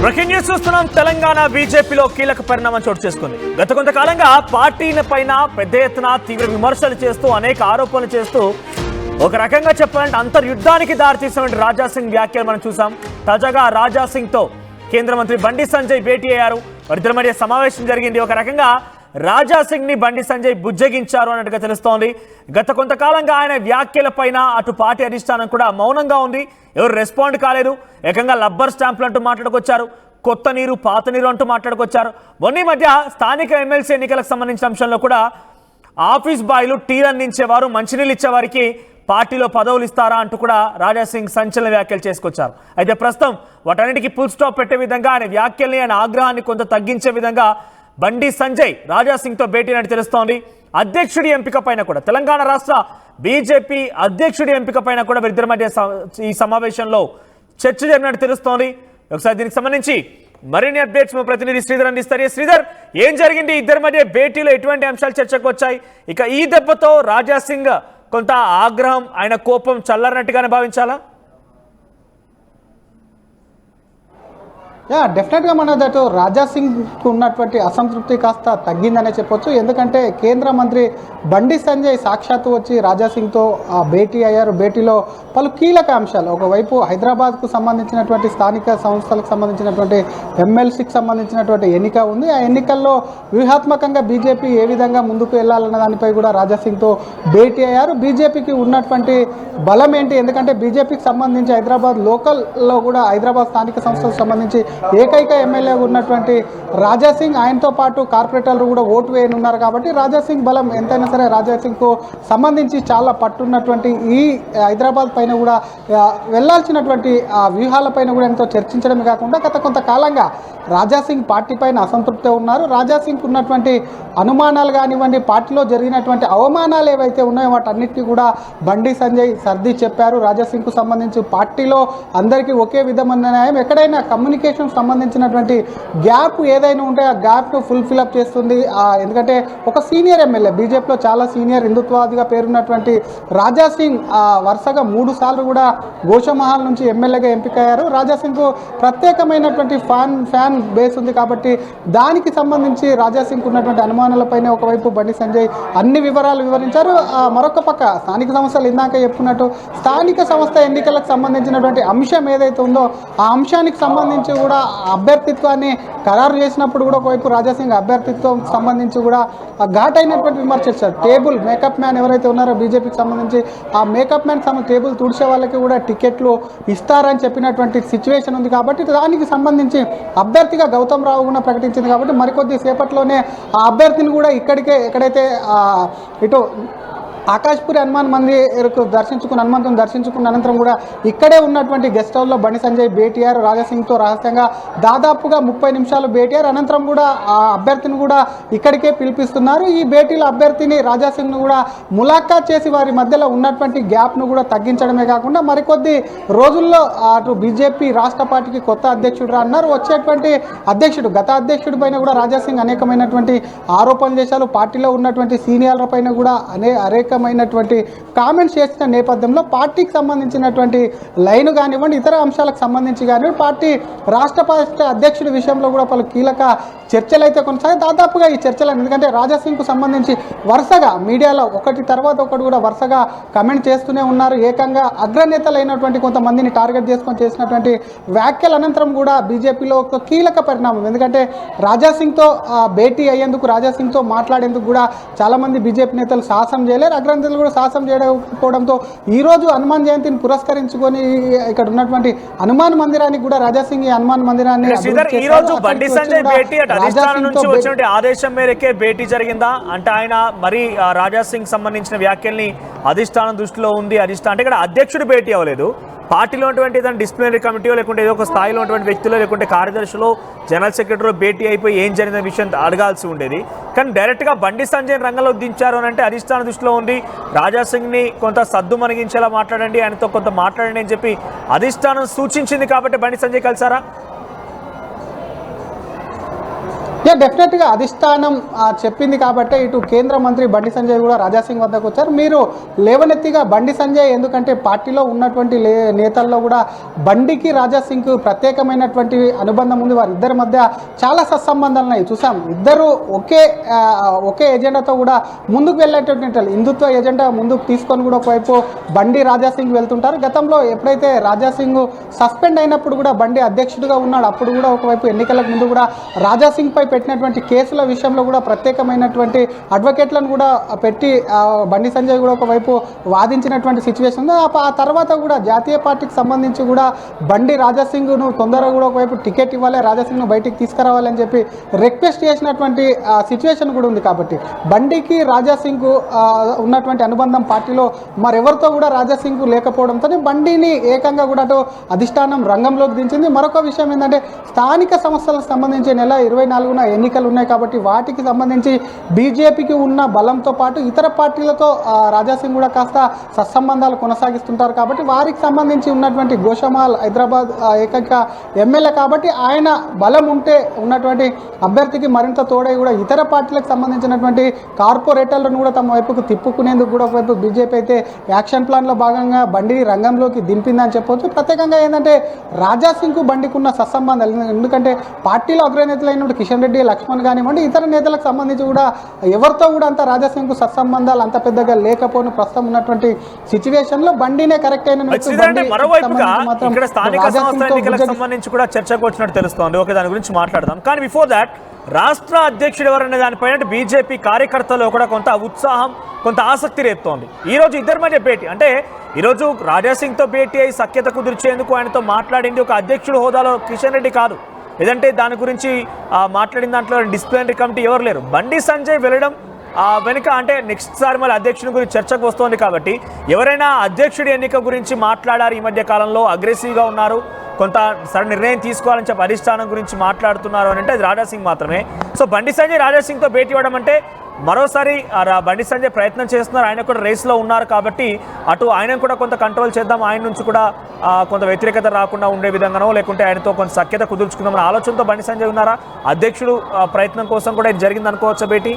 Breaking news చూస్తున్నాం. తెలంగాణ బీజేపీలో కీలక పరిణామం చోటు చేసుకుంది. గత కొంతకాలంగా పార్టీల పైన పెద్ద ఎత్తున తీవ్ర విమర్శలు చేస్తూ అనేక ఆరోపణలు చేస్తూ ఒక రకంగా చెప్పాలంటే అంతర్యుద్ధానికి దారితీసినటువంటి రాజాసింగ్ వ్యాఖ్యలు మనం చూసాం. తాజాగా రాజాసింగ్ తో కేంద్ర మంత్రి బండి సంజయ్ భేటీ అయ్యారు. వారిద్దరి మధ్య సమావేశం జరిగింది. ఒక రకంగా రాజాసింగ్ ని బండి సంజయ్ బుజ్జగించారు అన్నట్టుగా తెలుస్తోంది. గత కొంతకాలంగా ఆయన వ్యాఖ్యల పైన అటు పార్టీ అధిష్టానం కూడా మౌనంగా ఉంది. ఎవరు రెస్పాండ్ కాలేదు. ఏకంగా లబ్బర్ స్టాంపులు అంటూ మాట్లాడుకొచ్చారు. కొత్త నీరు పాత నీరు అంటూ మాట్లాడుకొచ్చారు. మొన్న మధ్య స్థానిక ఎమ్మెల్సీ ఎన్నికలకు సంబంధించిన అంశంలో కూడా ఆఫీస్ బాయ్లు టీలు అందించేవారు, మంచినీళ్ళు ఇచ్చేవారికి పార్టీలో పదవులు ఇస్తారా అంటూ కూడా రాజాసింగ్ సంచలన వ్యాఖ్యలు చేసుకొచ్చారు. అయితే ప్రస్తుతం వాటన్నిటికీ ఫుల్ స్టాప్ పెట్టే విధంగా ఆయన వ్యాఖ్యల్ని, ఆయన ఆగ్రహాన్ని కొంత తగ్గించే విధంగా బండి సంజయ్ రాజాసింగ్తో భేటీ అని తెలుస్తోంది. అధ్యక్షుడి ఎంపిక పైన కూడా తెలంగాణ రాష్ట్ర బీజేపీ అధ్యక్షుడి ఎంపిక పైన కూడా ఇద్దరి మధ్య ఈ సమావేశంలో చర్చ జరిగినట్టు తెలుస్తోంది. ఒకసారి దీనికి సంబంధించి మరిన్ని అప్డేట్స్ మా ప్రతినిధి శ్రీధర్ అందిస్తారు. శ్రీధర్, ఏం జరిగింది? ఇద్దరి మధ్య భేటీలో ఎటువంటి అంశాలు చర్చకు వచ్చాయి? ఇక ఈ దెబ్బతో రాజాసింగ్ కొంత ఆగ్రహం, ఆయన కోపం చల్లరినట్టుగానే భావించాలా? డెఫినెట్గా మన దట్టు రాజాసింగ్కు ఉన్నటువంటి అసంతృప్తి కాస్త తగ్గిందనే చెప్పొచ్చు. ఎందుకంటే కేంద్ర మంత్రి బండి సంజయ్ సాక్షాత్తు వచ్చి రాజాసింగ్తో భేటీ అయ్యారు. భేటీలో పలు కీలక అంశాలు, ఒకవైపు హైదరాబాద్కు సంబంధించినటువంటి స్థానిక సంస్థలకు సంబంధించినటువంటి ఎమ్మెల్సీకి సంబంధించినటువంటి ఎన్నిక ఉంది. ఆ ఎన్నికల్లో వ్యూహాత్మకంగా బీజేపీ ఏ విధంగా ముందుకు వెళ్ళాలన్న దానిపై కూడా రాజాసింగ్తో భేటీ అయ్యారు. బీజేపీకి ఉన్నటువంటి బలం ఏంటి? ఎందుకంటే బీజేపీకి సంబంధించి హైదరాబాద్ లోకల్లో కూడా హైదరాబాద్ స్థానిక సంస్థలకు సంబంధించి ఏకైక ఎమ్మెల్యే ఉన్నటువంటి రాజాసింగ్, ఆయనతో పాటు కార్పొరేటర్లు కూడా ఓటు వేయనున్నారు. కాబట్టి రాజాసింగ్ బలం ఎంతైనా సరే రాజాసింగ్కు సంబంధించి చాలా పట్టున్నటువంటి ఈ హైదరాబాద్ పైన కూడా వెళ్లాల్సినటువంటి వ్యూహాలపైన కూడా ఎంతో చర్చించడమే కాకుండా గత కొంతకాలంగా రాజాసింగ్ పార్టీ పైన అసంతృప్తి ఉన్నారు. రాజాసింగ్కు ఉన్నటువంటి అనుమానాలు కానివ్వండి, పార్టీలో జరిగినటువంటి అవమానాలు ఏవైతే ఉన్నాయో వాటన్నిటికీ కూడా బండి సంజయ్ సర్ది చెప్పారు. రాజాసింగ్కు సంబంధించి పార్టీలో అందరికీ ఒకే విధమైన న్యాయం, ఎక్కడైనా కమ్యూనికేషన్ సంబంధించినటువంటి గ్యాప్ ఏదైనా ఉంటే ఆ గ్యాప్ను ఫుల్ఫిల్ చేస్తుంది. ఎందుకంటే ఒక సీనియర్ ఎమ్మెల్యే, బీజేపీలో చాలా సీనియర్ హిందుత్వవాదిగా పేరున్నటువంటి రాజాసింగ్ వరుసగా 3 సార్లు కూడా గోషమహల్ నుంచి ఎమ్మెల్యేగా ఎంపికయ్యారు. రాజాసింగ్కు ప్రత్యేకమైనటువంటి ఫ్యాన్ బేస్ ఉంది. కాబట్టి దానికి సంబంధించి రాజాసింగ్కు ఉన్నటువంటి అనుమానాలపైన ఒకవైపు బండి సంజయ్ అన్ని వివరాలు వివరించారు. మరొక పక్క స్థానిక సంస్థలు ఇందాక చెప్పుకున్నట్టు స్థానిక సంస్థ ఎన్నికలకు సంబంధించినటువంటి అంశం ఏదైతే ఉందో ఆ అంశానికి సంబంధించి కూడా అభ్యర్థిత్వాన్ని ఖరారు చేసినప్పుడు కూడా ఒకవైపు రాజాసింగ్ అభ్యర్థిత్వం సంబంధించి కూడా ఘాటైనటువంటి విమర్శ చేశారు. టేబుల్ మేకప్ మ్యాన్ ఎవరైతే ఉన్నారో బీజేపీకి సంబంధించి ఆ మేకప్ మ్యాన్ టేబుల్ తుడిచే వాళ్ళకి కూడా టికెట్లు ఇస్తారని చెప్పినటువంటి సిచ్యువేషన్ ఉంది. కాబట్టి దానికి సంబంధించి అభ్యర్థిగా గౌతమ్ రావు కూడా ప్రకటించింది. కాబట్టి మరికొద్ది సేపట్లోనే ఆ అభ్యర్థిని కూడా ఎక్కడైతే ఇటు ఆకాష్పూరి హనుమాన్ మందిరకు హనుమంతుని దర్శించుకున్న అనంతరం కూడా ఇక్కడే ఉన్నటువంటి గెస్ట్ హౌస్లో బండి సంజయ్ భేటీ అయ్యారు. రాజాసింగ్తో రహస్యంగా దాదాపుగా 30 నిమిషాలు భేటీ అయ్యారు. అనంతరం కూడా ఆ అభ్యర్థిని కూడా ఇక్కడికే పిలిపిస్తున్నారు. ఈ భేటీలో అభ్యర్థిని రాజాసింగ్ను కూడా ములాఖాత్ చేసి వారి మధ్యలో ఉన్నటువంటి గ్యాప్ను కూడా తగ్గించడమే కాకుండా మరికొద్ది రోజుల్లో అటు బీజేపీ రాష్ట్ర పార్టీకి కొత్త అధ్యక్షుడు అన్నారు. వచ్చేటువంటి అధ్యక్షుడు, గత అధ్యక్షుడి పైన కూడా రాజాసింగ్ అనేకమైనటువంటి ఆరోపణలు చేశారు. పార్టీలో ఉన్నటువంటి సీనియర్ల పైన కూడా అనేకమైనటువంటి కామెంట్స్ చేసిన నేపథ్యంలో పార్టీకి సంబంధించినటువంటి లైన్ కానివ్వండి, ఇతర అంశాలకు సంబంధించి కానివ్వండి, పార్టీ రాష్ట్ర పార్టీ అధ్యక్షుడి విషయంలో కూడా పలు కీలక చర్చలు అయితే కొనసాగాయి. దాదాపుగా ఈ చర్చలు ఎందుకంటే రాజాసింగ్కు సంబంధించి వరుసగా మీడియాలో ఒకటి తర్వాత ఒకటి కూడా వరుసగా కమెంట్ చేస్తూనే ఉన్నారు. ఏకంగా అగ్రనేతలైనటువంటి కొంతమందిని టార్గెట్ చేసుకొని చేసినటువంటి వ్యాఖ్యల అనంతరం కూడా బీజేపీలో ఒక కీలక పరిణామం. ఎందుకంటే రాజాసింగ్తో భేటీ అయ్యేందుకు, రాజాసింగ్తో మాట్లాడేందుకు కూడా చాలామంది బీజేపీ నేతలు సాహసం చేయలేరు. అగ్రనేతలు కూడా సాహసం చేయకపోవడంతో ఈరోజు హనుమాన్ జయంతిని పురస్కరించుకొని ఇక్కడ ఉన్నటువంటి హనుమాన్ మందిరానికి కూడా రాజాసింగ్ ఈ హనుమాన్ మందిరాన్ని అధిష్టానం నుంచి వచ్చినటువంటి ఆదేశం మేరకే భేటీ జరిగిందా? అంటే ఆయన మరి రాజాసింగ్ సంబంధించిన వ్యాఖ్యల్ని అధిష్టానం దృష్టిలో ఉంది. అంటే ఇక్కడ అధ్యక్షుడు భేటీ అవ్వలేదు. పార్టీలో ఉన్నటువంటి ఏదైనా డిసిప్లినరీ కమిటీలో లేకుంటే ఏదో ఒక స్థాయిలో ఉన్నటువంటి వ్యక్తులు లేకుంటే కార్యదర్శిలో జనరల్ సెక్రటరీలో భేటీ అయిపోయి ఏం జరిగిన విషయం అడగాల్సి ఉండేది. కానీ డైరెక్ట్గా బండి సంజయ్ రంగంలో దించారు అని అంటే అధిష్టానం దృష్టిలో ఉంది. రాజాసింగ్ని కొంత సద్దు మనగించేలా మాట్లాడండి, ఆయనతో కొంత మాట్లాడండి అని చెప్పి అధిష్టానం సూచించింది. కాబట్టి బండి సంజయ్ కలిసారా? డెఫినెట్గా అధిష్టానం చెప్పింది కాబట్టి ఇటు కేంద్ర మంత్రి బండి సంజయ్ కూడా రాజాసింగ్ వద్దకు వచ్చారు. మీరు లేవనెత్తిగా బండి సంజయ్, ఎందుకంటే పార్టీలో ఉన్నటువంటి నేతల్లో కూడా బండికి రాజాసింగ్కు ప్రత్యేకమైనటువంటి అనుబంధం ఉంది. వారిద్దరి మధ్య చాలా సత్సంబంధాలు ఉన్నాయి. చూసాం ఇద్దరు ఒకే ఎజెండాతో కూడా ముందుకు వెళ్ళేటటువంటి హిందుత్వ ఎజెండా ముందుకు తీసుకొని కూడా ఒకవైపు బండి రాజాసింగ్ వెళ్తుంటారు. గతంలో ఎప్పుడైతే రాజాసింగ్ సస్పెండ్ అయినప్పుడు కూడా బండి అధ్యక్షుడిగా ఉన్నాడు. అప్పుడు కూడా ఒకవైపు ఎన్నికలకు ముందు కూడా రాజాసింగ్ పై పెట్టినటువంటి కేసుల విషయంలో కూడా ప్రత్యేకమైనటువంటి అడ్వకేట్లను కూడా పెట్టి బండి సంజయ్ కూడా ఒకవైపు వాదించినటువంటి సిచ్యువేషన్ ఉంది. ఆ తర్వాత కూడా జాతీయ పార్టీకి సంబంధించి కూడా బండి రాజాసింగ్ను తొందరగా కూడా ఒకవైపు టికెట్ ఇవ్వాలి, రాజాసింగ్ను బయటికి తీసుకురావాలని చెప్పి రిక్వెస్ట్ చేసినటువంటి సిచ్యువేషన్ కూడా ఉంది. కాబట్టి బండికి రాజాసింగ్కు ఉన్నటువంటి అనుబంధం పార్టీలో మరెవరితో కూడా రాజాసింగ్కు లేకపోవడంతో బండిని ఏకంగా కూడా అటు అధిష్టానం రంగంలోకి దించింది. మరొక విషయం ఏంటంటే స్థానిక సంస్థలకు సంబంధించి నెల 24న ఎన్నికలు ఉన్నాయి కాబట్టి వాటికి సంబంధించి బీజేపీకి ఉన్న బలంతో పాటు ఇతర పార్టీలతో రాజాసింగ్ కూడా కాస్త సత్సంబంధాలు కొనసాగిస్తుంటారు. కాబట్టి వారికి సంబంధించి ఉన్నటువంటి గోషమాల్ హైదరాబాద్ ఏకైక ఎమ్మెల్యే కాబట్టి ఆయన బలం ఉంటే ఉన్నటువంటి అభ్యర్థికి మరింత తోడై కూడా ఇతర పార్టీలకు సంబంధించినటువంటి కార్పొరేటర్లను కూడా తమ వైపుకు తిప్పుకునేందుకు కూడా ఒకవైపు బీజేపీ అయితే యాక్షన్ ప్లాన్లో భాగంగా బండిని రంగంలోకి దింపిందని చెప్పవచ్చు. ప్రత్యేకంగా ఏంటంటే రాజాసింగ్కు బండికి ఉన్న సత్సంబంధాలు, ఎందుకంటే పార్టీలో అగ్రనేతలు అయినప్పుడు కిషన్ రెడ్డి, లక్ష్మణ్ కానివ్వండి ఇతర నేతలకు సంబంధించి కూడా ఎవరితో కూడా అంత రాజాసింగ్కు సత్సంబంధాలు అంత పెద్దగా లేకపోయిన ప్రస్తుతం ఉన్నటువంటి సిచ్యువేషన్లో బండినే కరెక్ట్ అయిన సంబంధించి కూడా చర్చకు వచ్చినట్టు తెలుస్తోంది. ఓకే, దాని గురించి మాట్లాడదాం. కానీ బిఫోర్ దాట్ రాష్ట్ర అధ్యక్షుడు ఎవరనే దానిపైన బీజేపీ కార్యకర్తల్లో కూడా కొంత ఉత్సాహం, కొంత ఆసక్తి రేపుతోంది. ఈరోజు ఇద్దరి మధ్య భేటీ, అంటే ఈరోజు రాజాసింగ్తో భేటీ అయి సఖ్యత కుదిర్చేందుకు ఆయనతో మాట్లాడింది ఒక అధ్యక్షుడు హోదాలో కిషన్ రెడ్డి కాదు. ఏదంటే దాని గురించి మాట్లాడిన దాంట్లో డిసిప్లినరీ కమిటీ ఎవరు లేరు. బండి సంజయ్ వెళ్ళడం వెనుక అంటే నెక్స్ట్ సారి మళ్ళీ అధ్యక్షుడి గురించి చర్చకు వస్తోంది కాబట్టి ఎవరైనా అధ్యక్షుడి ఎన్నిక గురించి మాట్లాడారు, ఈ మధ్య కాలంలో అగ్రెసివ్గా ఉన్నారు, కొంత సరైన నిర్ణయం తీసుకోవాలని చెప్పి అధిష్టానం గురించి మాట్లాడుతున్నారు అని అంటే అది రాజాసింగ్ మాత్రమే. సో బండి సంజయ్ రాజాసింగ్తో భేటీ ఇవ్వడం అంటే మరోసారి బండి సంజయ్ ప్రయత్నం చేస్తున్నారు. ఆయన కూడా రేస్లో ఉన్నారు కాబట్టి అటు ఆయన కూడా కొంత కంట్రోల్ చేద్దాం, ఆయన నుంచి కూడా కొంత వ్యతిరేకత రాకుండా ఉండే విధంగానో లేకుంటే ఆయనతో కొంత సఖ్యత కుదుర్చుకుందామని ఆలోచనతో బండి సంజయ్ ఉన్నారా? అధ్యక్షుడు ప్రయత్నం కోసం కూడా ఇది జరిగింది అనుకోవచ్చా భేటీ?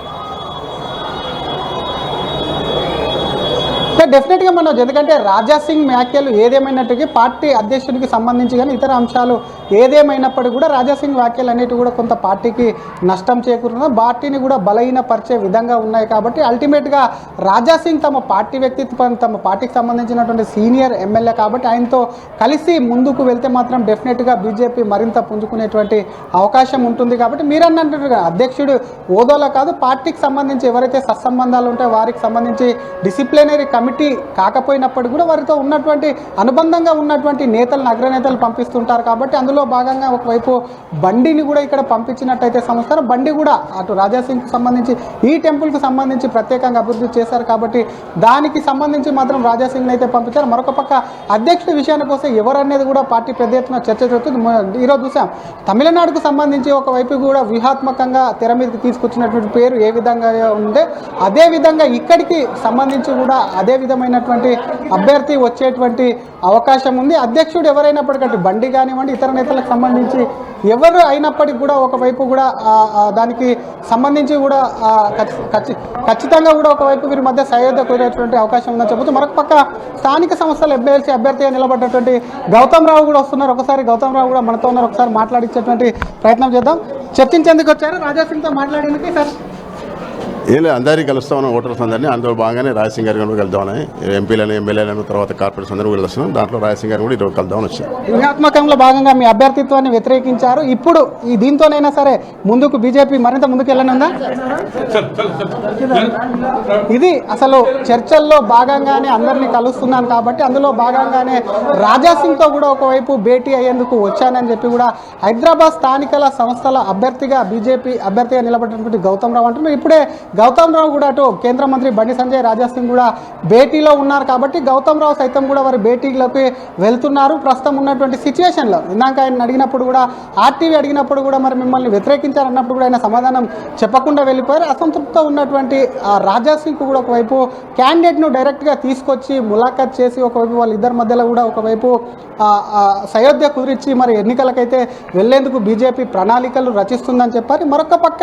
డెఫినెట్గా మనోజ్, ఎందుకంటే రాజాసింగ్ వ్యాఖ్యలు ఏదేమైనట్టుగా పార్టీ అధ్యక్షుడికి సంబంధించి కానీ ఇతర అంశాలు ఏదేమైనప్పటికీ కూడా రాజాసింగ్ వ్యాఖ్యలు అనేవి కూడా కొంత పార్టీకి నష్టం చేకూరుతున్న, పార్టీని కూడా బలహీనపరిచే విధంగా ఉన్నాయి. కాబట్టి అల్టిమేట్గా రాజాసింగ్ తమ పార్టీ వ్యక్తిత్వం, తమ పార్టీకి సంబంధించినటువంటి సీనియర్ ఎమ్మెల్యే కాబట్టి ఆయనతో కలిసి ముందుకు వెళ్తే మాత్రం డెఫినెట్గా బీజేపీ మరింత పుంజుకునేటువంటి అవకాశం ఉంటుంది. కాబట్టి మీరు అన్నట్టుగా అధ్యక్షుడు హోదాలో కాదు, పార్టీకి సంబంధించి ఎవరైతే సత్సంబంధాలు ఉంటాయో వారికి సంబంధించి డిసిప్లినరీ కమిటీ కాకపోయినప్పటికీ కూడా వారితో ఉన్నటువంటి అనుబంధంగా ఉన్నటువంటి నేతలను అగ్రనేతలు పంపిస్తుంటారు. కాబట్టి అందులో భాగంగా ఒకవైపు బండిని కూడా ఇక్కడ పంపించినట్టయితే సంస్థలు బండి కూడా అటు రాజాసింగ్కి సంబంధించి ఈ టెంపుల్కి సంబంధించి ప్రత్యేకంగా అభివృద్ధి చేశారు కాబట్టి దానికి సంబంధించి మాత్రం రాజాసింగ్ని అయితే పంపించారు. మరొక పక్క అధ్యక్షుడి విషయానికి వస్తే ఎవరనేది కూడా పార్టీ పెద్ద ఎత్తున చర్చ జరుగుతుంది. ఈరోజు చూసాం తమిళనాడుకు సంబంధించి ఒకవైపు కూడా వ్యూహాత్మకంగా తెర మీదకి తీసుకొచ్చినటువంటి పేరు ఏ విధంగా ఉంటే అదే విధంగా ఇక్కడికి సంబంధించి కూడా అదే విధమైనటువంటి అభ్యర్థి వచ్చేటువంటి అవకాశం ఉంది. అధ్యక్షుడు ఎవరైనప్పటికీ బండి కానివ్వండి ఇతర నేతలకు సంబంధించి ఎవరు అయినప్పటికీ కూడా ఒకవైపు కూడా దానికి సంబంధించి కూడా ఖచ్చితంగా కూడా ఒకవైపు వీరి మధ్య సయోధ్య కుదిరేటువంటి అవకాశం ఉందని చెబుతూ మరొక పక్క స్థానిక సంస్థల ఎమ్మెల్సీ అభ్యర్థిగా నిలబడ్డటువంటి గౌతమ్ రావు కూడా వస్తున్నారు. ఒకసారి గౌతమ్ రావు కూడా మనతో ఉన్నారు, ఒకసారి మాట్లాడించేటువంటి ప్రయత్నం చేద్దాం. చర్చించేందుకు వచ్చారు, రాజాసింగ్తో మాట్లాడేందుకు సార్ ఏం లేదు, అందరికీ కలుస్తా ఉన్నాం, ఓటర్స్ అందరినీ. అందులో బాగానే రాజసింగ్ గారి కూడా కలుద్దామని, ఎంపీలను ఎమ్మెల్యేలను తర్వాత కార్పొరేట్స్ అందరూ కూడా వస్తున్నాం. దాంట్లో రాజసింగ్ గారు కూడా ఈరోజు కలుద్దామని వచ్చాం. వ్యూహాత్మకంలో భాగంగా మీ అభ్యర్థిత్వాన్ని వ్యతిరేకించారు. ఇప్పుడు ఈ దీంతోనైనా సరే ముందుకు బీజేపీ మరింత ముందుకు వెళ్ళనుందా? ఇది అసలు చర్చల్లో భాగంగానే అందరినీ కలుస్తున్నాను కాబట్టి అందులో భాగంగానే రాజాసింగ్తో కూడా ఒకవైపు భేటీ అయ్యేందుకు వచ్చానని చెప్పి కూడా హైదరాబాద్ స్థానికల సంస్థల అభ్యర్థిగా బీజేపీ అభ్యర్థిగా నిలబడినటువంటి గౌతమ్ రావు అంటున్నారు. ఇప్పుడే గౌతమ్ రావు కూడా అటు కేంద్ర మంత్రి బండి సంజయ్ రాజా సింగ్ కూడా భేటీలో ఉన్నారు కాబట్టి గౌతమ్ రావు సైతం కూడా వారి భేటీలోకి వెళ్తున్నారు. ప్రస్తుతం ఉన్నటువంటి సిచ్యువేషన్లో ఇందాక ఆయన అడిగినప్పుడు కూడా ఆర్టీవీ అడిగినప్పుడు కూడా మరి మిమ్మల్ని వ్యతిరేకించారన్నప్పుడు కూడా ఆయన సమాధానం చెప్పకుండా వెళ్ళిపోయారు. అసంతృప్తితో ఉన్నటువంటి రాజా సింగ్ కూడా ఒకవైపు క్యాండిడేట్ను డైరెక్ట్గా తీసుకొచ్చి ములాఖాత్ చేసి ఒకవైపు వాళ్ళిద్దరి మధ్యలో కూడా ఒకవైపు సయోధ్య కుదిరించి మరి ఎన్నికలకైతే వెళ్లేందుకు బీజేపీ ప్రణాళికలు రచిస్తుందని చెప్పారు. మరొక పక్క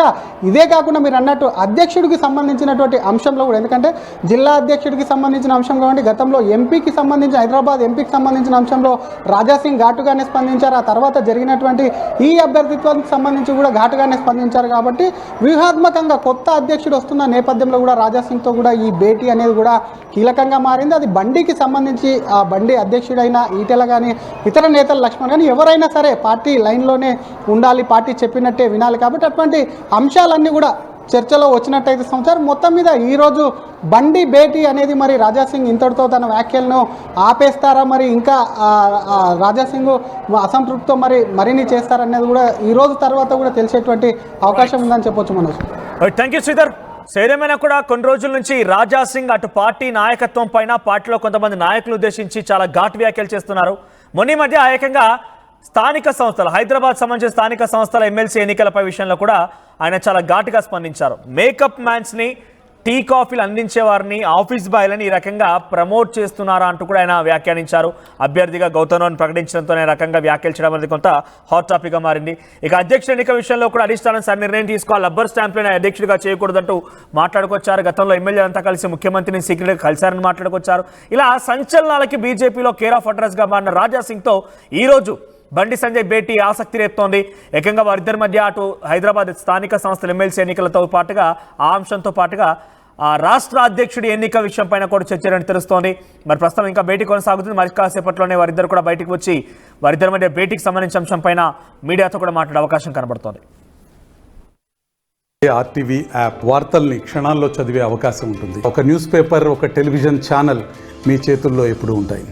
ఇదే కాకుండా మీరు అన్నట్టు అధ్యక్షుడికి సంబంధించినటువంటి అంశంలో కూడా, ఎందుకంటే జిల్లా అధ్యక్షుడికి సంబంధించిన అంశం కాబట్టి గతంలో ఎంపీకి సంబంధించి హైదరాబాద్ ఎంపీకి సంబంధించిన అంశంలో రాజా సింగ్ ఘాటుగానే స్పందించారు. ఆ తర్వాత జరిగినటువంటి ఈ అభ్యర్థిత్వానికి సంబంధించి కూడా ఘాటుగానే స్పందించారు. కాబట్టి వ్యూహాత్మకంగా కొత్త అధ్యక్షుడు వస్తున్న నేపథ్యంలో కూడా రాజా సింగ్తో కూడా ఈ భేటీ అనేది కూడా కీలకంగా మారింది. అది బండికి సంబంధించి ఆ బండి అధ్యక్షుడైన ఈటెల కానీ ఇతర నేతలు లక్ష్మణ్ కానీ ఎవరైనా సరే పార్టీ లైన్లోనే ఉండాలి, పార్టీ చెప్పినట్టే వినాలి. కాబట్టి అటువంటి అంశాలన్నీ కూడా చర్చలో వచ్చినట్టయితే సమాచారం. మొత్తం మీద ఈరోజు బండి భేటీ అనేది మరి రాజా సింగ్ ఇంతటితో తన వ్యాఖ్యలను ఆపేస్తారా, మరి ఇంకా రాజా సింగ్ అసంతృప్తితో మరిన్ని చేస్తారనేది కూడా ఈ రోజు తర్వాత కూడా తెలిసేటువంటి అవకాశం ఉందని చెప్పొచ్చు మనోజ్. Thank you Sridhar. ఏదేమైనా కూడా కొన్ని రోజుల నుంచి రాజా సింగ్ అటు పార్టీ నాయకత్వం పైన పార్టీలో కొంతమంది నాయకులు ఉద్దేశించి చాలా ఘాటు వ్యాఖ్యలు చేస్తున్నారు. మొన్న మధ్య ఏకంగా స్థానిక సంస్థలు, హైదరాబాద్ సంబంధించిన స్థానిక సంస్థల ఎమ్మెల్సీ ఎన్నికలపై విషయంలో కూడా ఆయన చాలా ఘాటుగా స్పందించారు. మేకప్ మ్యాన్స్ని, టీ కాఫీలు అందించే వారిని, ఆఫీస్ బాయ్లని ఈ రకంగా ప్రమోట్ చేస్తున్నారా అంటూ కూడా ఆయన వ్యాఖ్యానించారు. అభ్యర్థిగా గౌతమ్ రావును ప్రకటించడంతో ఈ రకంగా వ్యాఖ్యలు చేయడం అనేది కొంత హాట్ టాపిక్గా మారింది. ఇక అధ్యక్షుడి ఎన్నిక విషయంలో కూడా అధిష్టానం సరి నిర్ణయం తీసుకోవాలి, రబ్బర్ స్టాంప్లను అధ్యక్షుడిగా చేయకూడదంటూ మాట్లాడుకొచ్చారు. గతంలో ఎమ్మెల్యేలంతా కలిసి ముఖ్యమంత్రిని సీక్రెట్గా కలిశారని మాట్లాడుకొచ్చారు. ఇలా సంచలనాలకి బీజేపీలో కేర్ ఆఫ్ అడ్రస్గా మారిన రాజా సింగ్తో ఈరోజు బండి సంజయ్ భేటీ ఆసక్తి రేపుతోంది. ఏకంగా వారిద్దరి మధ్య అటు హైదరాబాద్ స్థానిక సంస్థల ఎమ్మెల్సీ ఎన్నికలతో పాటుగా ఆ అంశంతో పాటుగా రాష్ట్ర అధ్యక్షుడి ఎన్నిక విషయం పైన కూడా చర్చలని తెలుస్తోంది. మరి ప్రస్తుతం ఇంకా భేటీ కొనసాగుతుంది. మరి కాసేపట్లోనే వారిద్దరు కూడా బయటకు వచ్చి వారిద్దరి మధ్య భేటీకి సంబంధించిన అంశం పైన మీడియాతో కూడా మాట్లాడే అవకాశం కనబడుతోంది. ఆర్టీవీ యాప్ వార్తల్ని క్షణాల్లో చదివే అవకాశం ఉంటుంది. ఒక న్యూస్ పేపర్, ఒక టెలివిజన్ ఛానల్ మీ చేతుల్లో ఎప్పుడూ ఉంటాయి.